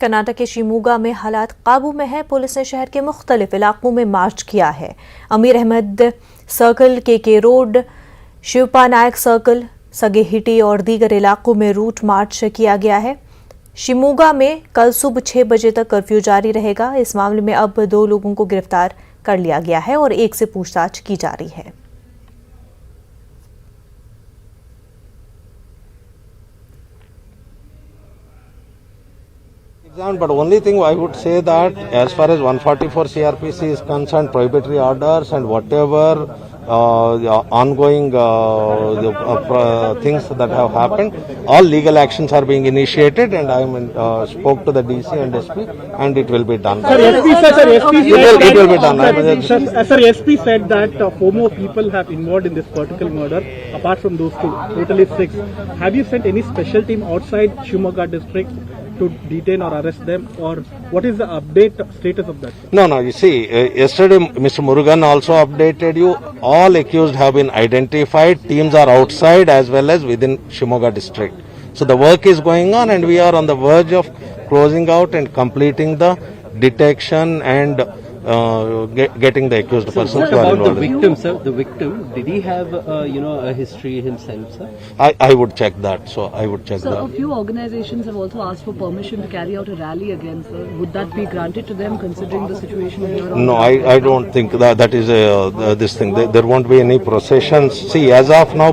कर्नाटक के शिवमोगा में हालात काबू में है। पुलिस ने शहर के मुख्तलिफ इलाकों में मार्च किया है। अमीर अहमद सर्कल, के रोड, शिवपा नायक सर्कल, सगेहिटी और दीगर इलाकों में रूट मार्च किया गया है। शिवमोगा में कल सुबह 6 बजे तक कर्फ्यू जारी रहेगा। इस मामले में अब 2 लोगों को गिरफ्तार कर लिया गया है और एक से पूछताछ की जा रही है। But only thing I would say that as far as 144 CRPC is concerned, prohibitory orders and whatever ongoing things that have happened, all legal actions are being initiated, and I spoke to the DC and SP, and it will be done. Sir, It will be done. Sir, SP said that 4 more people have involved in this vertical murder, apart from those 2, totally 6. Have you sent any special team outside Shivamogga district to detain or arrest them, or what is the update status of that? No, you see, yesterday Mr. Murugan also updated you. All accused have been identified. Teams are outside as well as within Shivamogga district. So the work is going on, and we are on the verge of closing out and completing the detection and getting the accused persons who are involved. The victim, sir, did he have a history himself, sir? I would check that. So I would check Sir, that. a few organizations have also asked for permission to carry out a rally again, sir. Would that be granted to them considering the situation here? No, I don't think that is this thing. There won't be any processions. See, as of now,